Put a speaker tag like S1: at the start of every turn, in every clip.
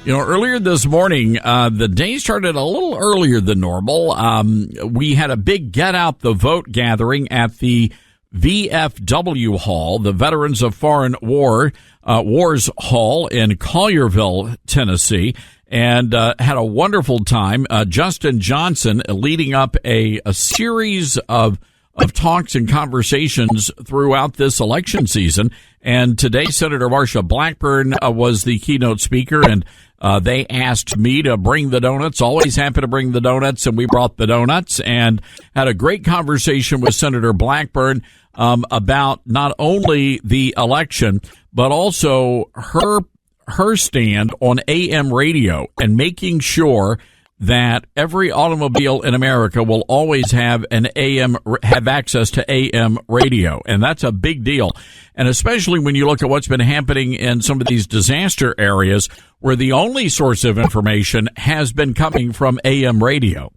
S1: You know, earlier this morning, the day started a little earlier than normal. We had a big Get Out the Vote gathering at the VFW Hall, the Veterans of Foreign Wars Hall in Collierville, Tennessee, and had a wonderful time. Justin Johnson leading up a series of talks and conversations throughout this election season. And today, Senator Marsha Blackburn was the keynote speaker, and they asked me to bring the donuts. Always happy to bring the donuts, and we brought the donuts and had a great conversation with Senator Blackburn about not only the election, but also her stand on AM radio and making sure that every automobile in America will always have have access to AM radio. And that's a big deal. And especially when you look at what's been happening in some of these disaster areas where the only source of information has been coming from AM radio.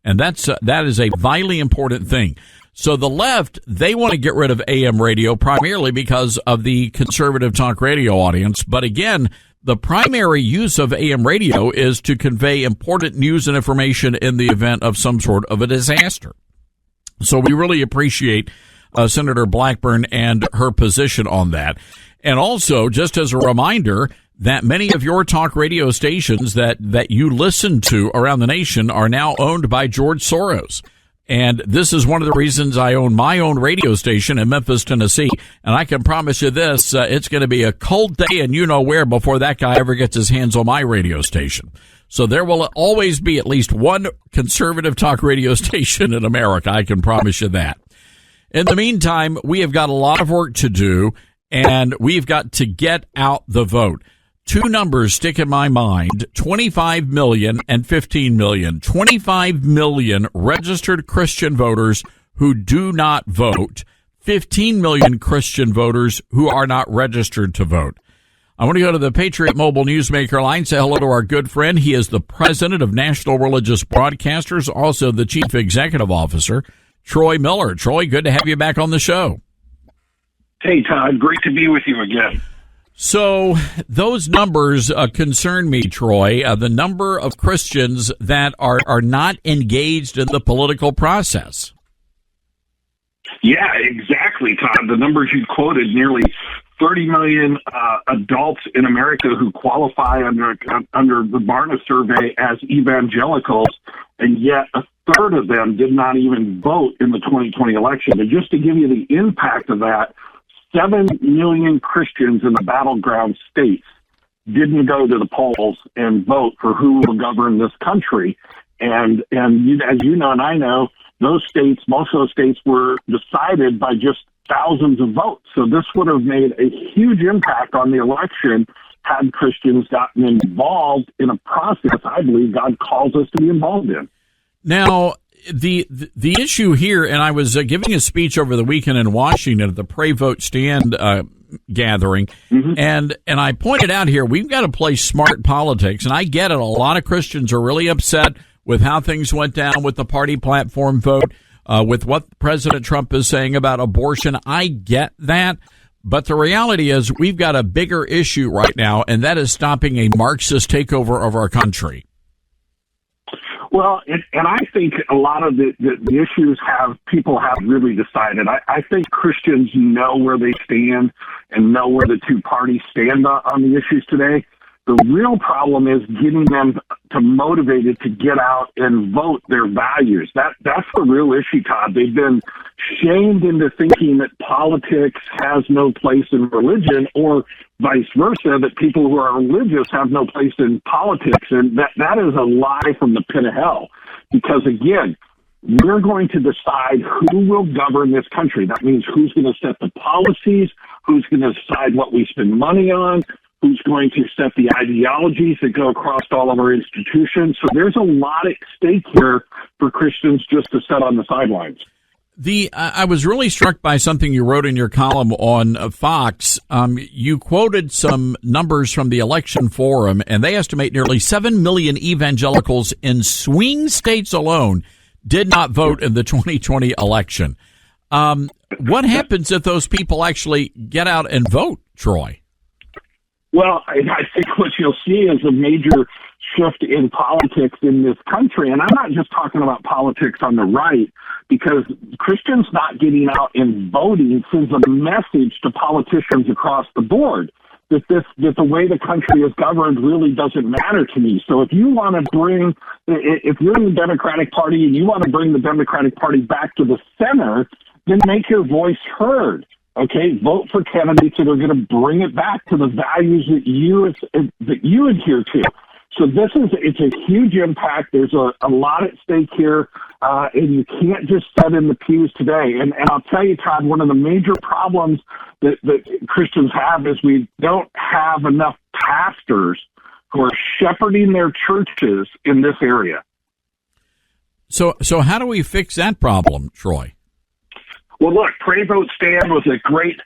S1: And that is a vitally important thing. So the left, they want to get rid of AM radio primarily because of the conservative talk radio audience. But again, the primary use of AM radio is to convey important news and information in the event of some sort of a disaster. So we really appreciate Senator Blackburn and her position on that. And also, just as a reminder, that many of your talk radio stations that you listen to around the nation are now owned by George Soros. And this is one of the reasons I own my own radio station in Memphis, Tennessee. And I can promise you this, it's going to be a cold day and you know where before that guy ever gets his hands on my radio station. So there will always be at least one conservative talk radio station in America. I can promise you that. In the meantime, we have got a lot of work to do, and we've got to get out the vote. Two numbers stick in my mind, 25 million and 15 million. 25 million registered Christian voters who do not vote. 15 million Christian voters who are not registered to vote. I want to go to the Patriot Mobile Newsmaker line, say hello to our good friend. He is the president of National Religious Broadcasters, also the chief executive officer, Troy Miller. Troy, good to have you back on the show.
S2: Hey, Todd, great to be with you again.
S1: So those numbers concern me, Troy, the number of Christians that are not engaged in the political process.
S2: Yeah, exactly, Todd. The numbers you quoted, nearly 30 million adults in America who qualify under the Barna survey as evangelicals, and yet a third of them did not even vote in the 2020 election. And just to give you the impact of that, 7 million Christians in the battleground states didn't go to the polls and vote for who will govern this country. And as you know, and I know, those states, most of those states were decided by just thousands of votes. So this would have made a huge impact on the election had Christians gotten involved in a process I believe God calls us to be involved in.
S1: Now, the issue here, and I was giving a speech over the weekend in Washington at the Pray Vote Stand gathering, and I pointed out here, we've got to play smart politics, and I get it. A lot of Christians are really upset with how things went down with the party platform vote, with what President Trump is saying about abortion. I get that, but the reality is we've got a bigger issue right now, and that is stopping a Marxist takeover of our country.
S2: Well, and I think a lot of the issues people have really decided. I think Christians know where they stand and know where the two parties stand on the issues today. The real problem is getting them to motivated to get out and vote their values. That's the real issue, Todd. They've been shamed into thinking that politics has no place in religion, or vice versa, that people who are religious have no place in politics. And that is a lie from the pit of hell. Because again, we're going to decide who will govern this country. That means who's going to set the policies, who's going to decide what we spend money on, who's going to set the ideologies that go across all of our institutions. So there's a lot at stake here for Christians just to sit on the sidelines.
S1: I was really struck by something you wrote in your column on Fox. You quoted some numbers from the Election Forum, and they estimate nearly 7 million evangelicals in swing states alone did not vote in the 2020 election. What happens if those people actually get out and vote, Troy?
S2: Well, I think what you'll see is a major shift in politics in this country. And I'm not just talking about politics on the right, because Christians not getting out and voting sends a message to politicians across the board that the way the country is governed really doesn't matter to me. So if you're in the Democratic Party and you want to bring the Democratic Party back to the center, then make your voice heard. Okay, vote for candidates that are going to bring it back to the values that you adhere to. So it's a huge impact. There's a lot at stake here, and you can't just sit in the pews today. And I'll tell you, Todd, one of the major problems that Christians have is we don't have enough pastors who are shepherding their churches in this area.
S1: So how do we fix that problem, Troy?
S2: Well, look, Pray, Vote, Stand was a great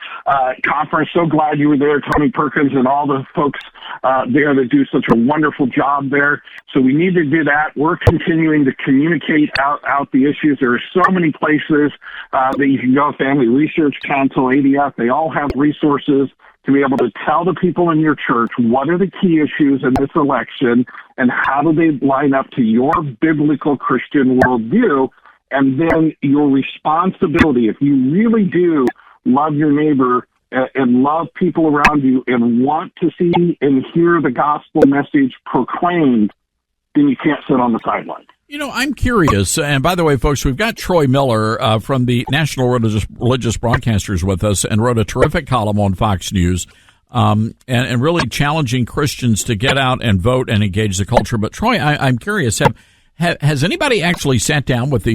S2: conference. So glad you were there, Tony Perkins and all the folks there that do such a wonderful job there. So we need to do that. We're continuing to communicate out the issues. There are so many places that you can go, Family Research Council, ADF. They all have resources to be able to tell the people in your church what are the key issues in this election and how do they line up to your biblical Christian worldview. And then your responsibility, if you really do love your neighbor and love people around you and want to see and hear the gospel message proclaimed, then you can't sit on the sidelines.
S1: You know, I'm curious, and by the way, folks, we've got Troy Miller from the National Religious Broadcasters with us, and wrote a terrific column on Fox News, and really challenging Christians to get out and vote and engage the culture. But Troy, I'm curious, has anybody actually sat down with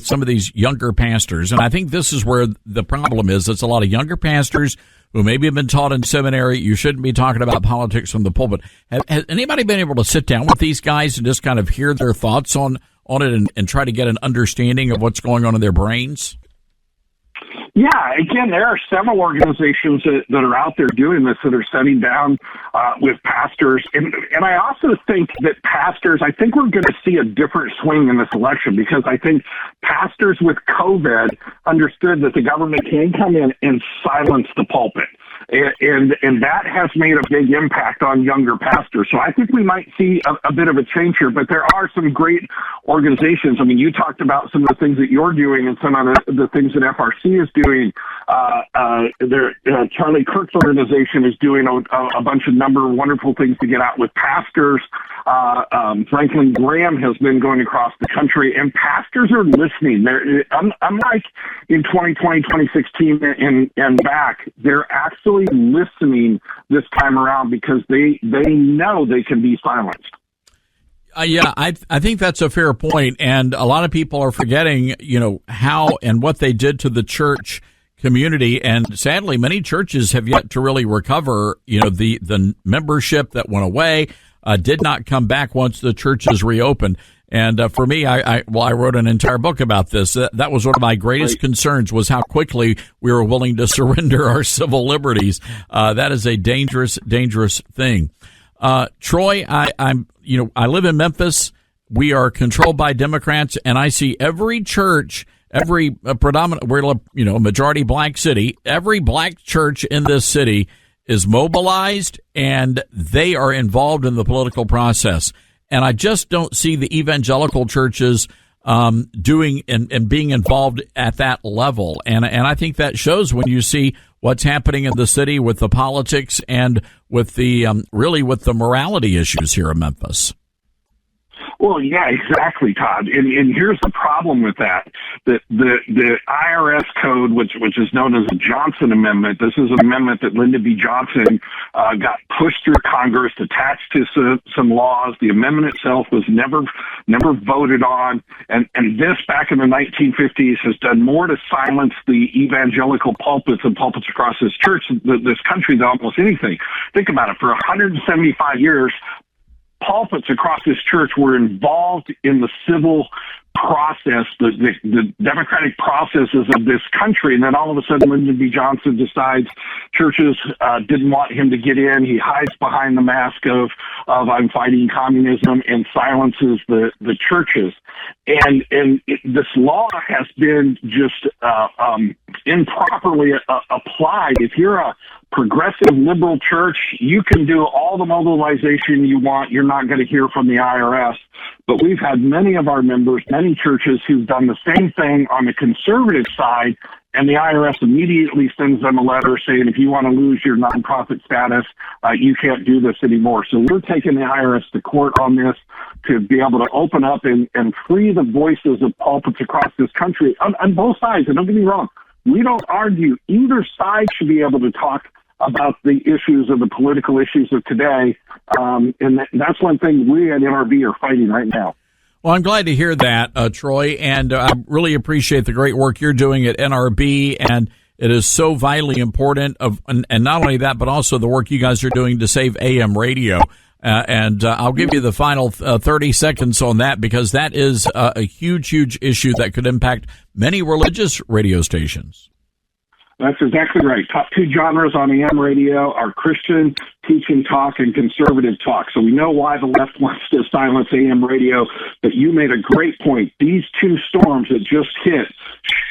S1: some of these younger pastors? And I think this is where the problem is. It's a lot of younger pastors who maybe have been taught in seminary, you shouldn't be talking about politics from the pulpit. Has anybody been able to sit down with these guys and just kind of hear their thoughts on it and try to get an understanding of what's going on in their brains?
S2: Yeah, again, there are several organizations that are out there doing this, that are sitting down with pastors. And I also think that I think we're going to see a different swing in this election, because I think pastors with COVID understood that the government can come in and silence the pulpit. And that has made a big impact on younger pastors. So I think we might see a bit of a change here, but there are some great organizations. I mean, you talked about some of the things that you're doing and some of the things that FRC is doing. Charlie Kirk's organization is doing a bunch of wonderful things to get out with pastors. Franklin Graham has been going across the country, and pastors are listening. Unlike in 2020, 2016 and back, they're actually listening this time around because they know they can be silenced.
S1: Yeah, I think that's a fair point, and a lot of people are forgetting, how and what they did to the church community, and sadly, many churches have yet to really recover. The membership that went away did not come back once the churches reopened. And for me, I wrote an entire book about this. That was one of my greatest concerns, was how quickly we were willing to surrender our civil liberties. That is a dangerous, dangerous thing. Troy, I live in Memphis. We are controlled by Democrats, and I see every church, every predominant, we're a majority black city. Every black church in this city is mobilized, and they are involved in the political process. And I just don't see the evangelical churches doing and being involved at that level. And I think that shows when you see what's happening in the city with the politics and with the with the morality issues here in Memphis.
S2: Well, yeah, exactly, Todd. And here's the problem with that. The IRS code, which is known as the Johnson Amendment, this is an amendment that Lyndon B. Johnson got pushed through Congress, attached to some laws. The amendment itself was never voted on. And this, back in the 1950s, has done more to silence the evangelical pulpits and pulpits across this country than almost anything. Think about it. For 175 years, pulpits across this church were involved in the civil process, the democratic processes of this country. And then all of a sudden, Lyndon B. Johnson decides churches didn't want him to get in. He hides behind the mask of I'm fighting communism and silences the churches. And this law has been just improperly applied. If you're a progressive liberal church, you can do all the mobilization you want. You're not going to hear from the IRS. But we've had many of our members, many churches who've done the same thing on the conservative side, and the IRS immediately sends them a letter saying, if you want to lose your nonprofit status, you can't do this anymore. So we're taking the IRS to court on this to be able to open up and free the voices of pulpits across this country on both sides. And don't get me wrong, we don't argue. Either side should be able to talk about the issues of the political issues of today. And that's one thing we at NRB are fighting right now.
S1: Well, I'm glad to hear that, Troy, and I really appreciate the great work you're doing at NRB, and it is so vitally important. And not only that, but also the work you guys are doing to save AM radio. And I'll give you the final 30 seconds on that, because that is a huge, huge issue that could impact many religious radio stations.
S2: That's exactly right. Top two genres on AM radio are Christian teaching talk and conservative talk. So we know why the left wants to silence AM radio, but you made a great point. These two storms that just hit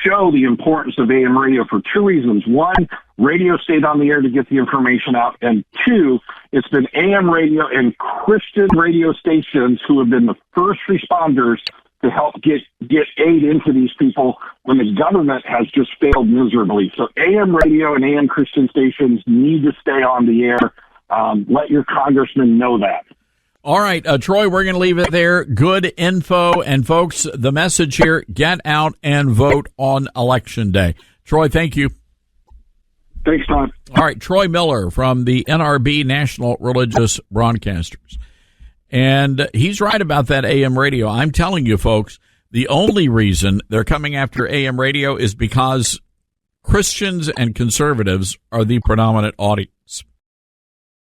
S2: show the importance of AM radio for two reasons. One, radio stayed on the air to get the information out, and two, it's been AM radio and Christian radio stations who have been the first responders to help get aid into these people when the government has just failed miserably. So AM radio and AM Christian stations need to stay on the air. Let your congressman know that.
S1: All right, Troy, we're going to leave it there. Good info. And folks, the message here, get out and vote on Election Day. Troy, thank you.
S2: Thanks, Todd.
S1: All right, Troy Miller from the NRB National Religious Broadcasters. And he's right about that AM radio. I'm telling you, folks, the only reason they're coming after AM radio is because Christians and conservatives are the predominant audience.